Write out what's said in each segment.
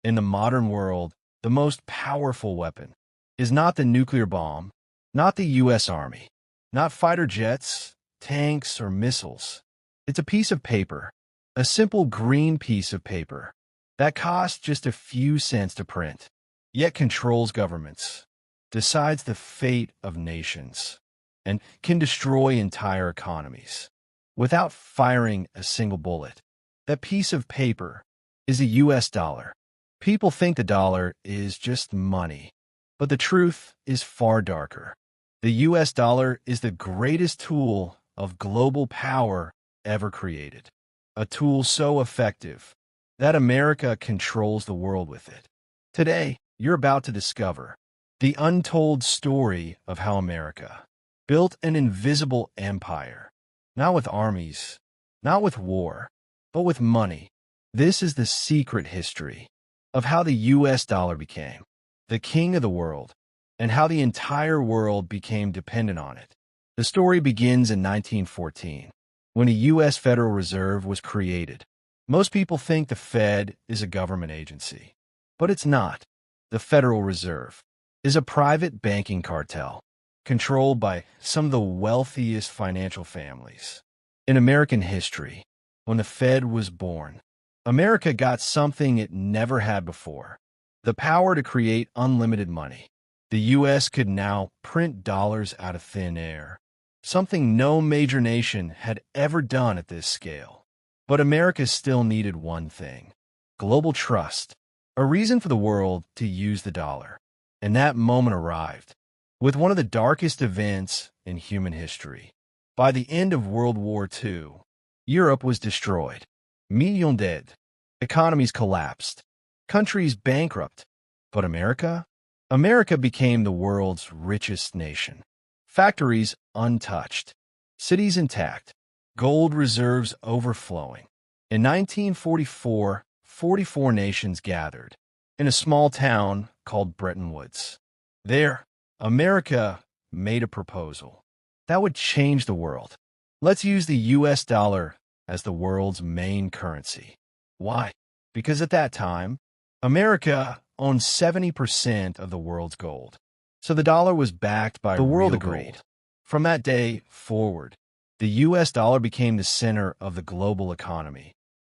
In the modern world, the most powerful weapon is not the nuclear bomb, not the U.S. Army, not fighter jets, tanks, or missiles. It's a piece of paper, a simple green piece of paper that costs just a few cents to print, yet controls governments, decides the fate of nations, and can destroy entire economies without firing a single bullet. That piece of paper is a U.S. dollar. People think the dollar is just money, but the truth is far darker. The U.S. dollar is the greatest tool of global power ever created, a tool so effective that America controls the world with it. Today, you're about to discover the untold story of how America built an invisible empire, not with armies, not with war, but with money. This is the secret history of how the U.S. dollar became the king of the world and how the entire world became dependent on it. The story begins in 1914, when a U.S. Federal Reserve was created. Most people think the Fed is a government agency, but it's not. The Federal Reserve is a private banking cartel controlled by some of the wealthiest financial families. In American history, when the Fed was born, America got something it never had before: the power to create unlimited money. The U.S. could now print dollars out of thin air, something no major nation had ever done at this scale. But America still needed one thing: global trust, a reason for the world to use the dollar. And that moment arrived with one of the darkest events in human history. By the end of World War II, Europe was destroyed. Millions dead. Economies collapsed. Countries bankrupt. But America? America became the world's richest nation. Factories untouched. Cities intact. Gold reserves overflowing. In 1944, 44 nations gathered in a small town called Bretton Woods. There, America made a proposal that would change the world. Let's use the U.S. dollar as the world's main currency. Why? Because at that time, America owned 70% of the world's gold. So the dollar was backed by the world agreed. From that day forward, the U.S. dollar became the center of the global economy.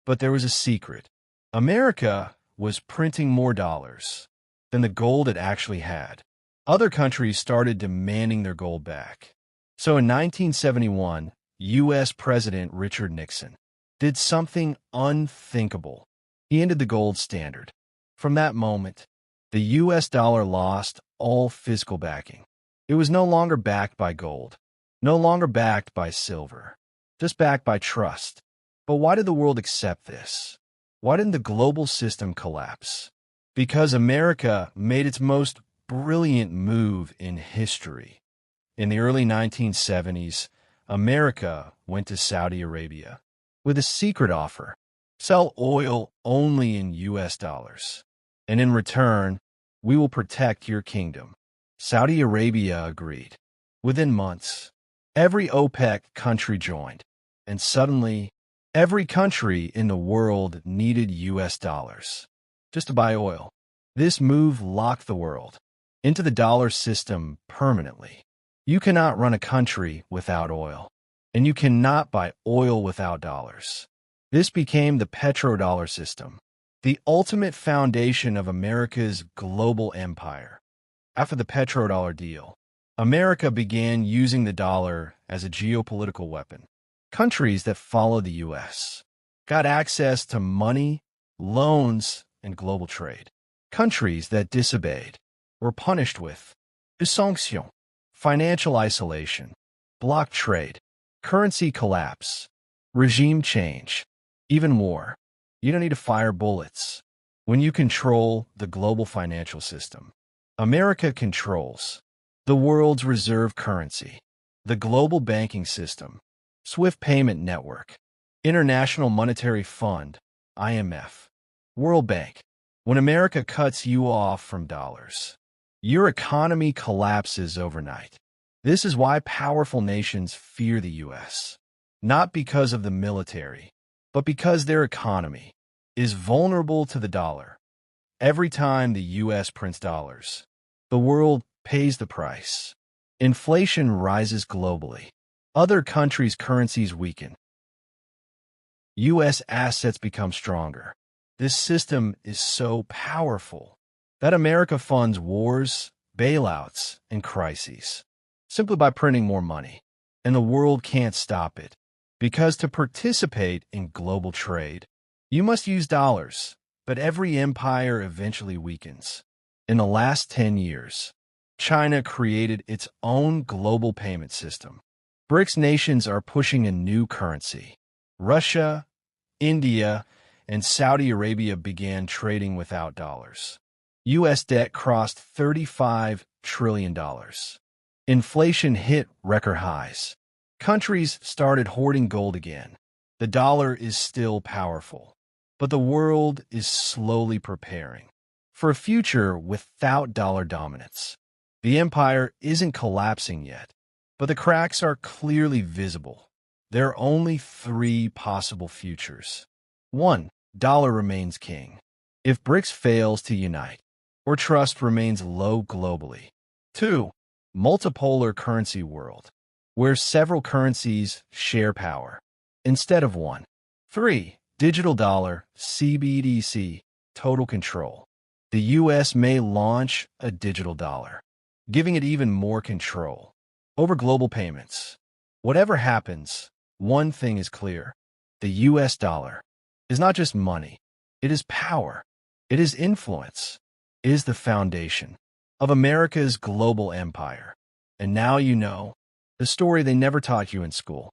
But there was a secret. America was printing more dollars than the gold it actually had. Other countries started demanding their gold back. So in 1971, U.S. President Richard Nixon did something unthinkable. He ended the gold standard. From that moment, the U.S. dollar lost all fiscal backing. It was no longer backed by gold, no longer backed by silver, just backed by trust. But why did the world accept this? Why didn't the global system collapse? Because America made its most brilliant move in history. In the early 1970s, America went to Saudi Arabia with a secret offer: sell oil only in U.S. dollars. And in return, we will protect your kingdom. Saudi Arabia agreed. Within months, every OPEC country joined, and suddenly, every country in the world needed U.S. dollars just to buy oil. This move locked the world into the dollar system permanently. You cannot run a country without oil, and you cannot buy oil without dollars. This became the Petrodollar system, the ultimate foundation of America's global empire. After the Petrodollar deal, America began using the dollar as a geopolitical weapon. Countries that followed the U.S. got access to money, loans, and global trade. Countries that disobeyed were punished with sanctions, financial isolation, blocked trade, currency collapse, regime change, even war. You don't need to fire bullets when you control the global financial system. America controls the world's reserve currency, the global banking system, SWIFT payment network, International Monetary Fund, IMF, World Bank. When America cuts you off from dollars, your economy collapses overnight. This is why powerful nations fear the U.S., not because of the military, but because their economy is vulnerable to the dollar. Every time the U.S. prints dollars, the world pays the price. Inflation rises globally. Other countries' currencies weaken. U.S. assets become stronger. This system is so powerful that America funds wars, bailouts, and crises simply by printing more money. And the world can't stop it. Because to participate in global trade, you must use dollars, but every empire eventually weakens. In the last 10 years, China created its own global payment system. BRICS nations are pushing a new currency. Russia, India, and Saudi Arabia began trading without dollars. U.S. debt crossed $35 trillion. Inflation hit record highs. Countries started hoarding gold again. The dollar is still powerful, but the world is slowly preparing for a future without dollar dominance. The empire isn't collapsing yet, but the cracks are clearly visible. There are only three possible futures. 1. Dollar remains king. If BRICS fails to unite, or trust remains low globally. 2. Multipolar currency world, where several currencies share power instead of one. 3. Digital dollar, CBDC, total control. The U.S. may launch a digital dollar, giving it even more control over global payments. Whatever happens, one thing is clear. The U.S. dollar is not just money. It is power. It is influence. It is the foundation of America's global empire. And now you know the story they never taught you in school.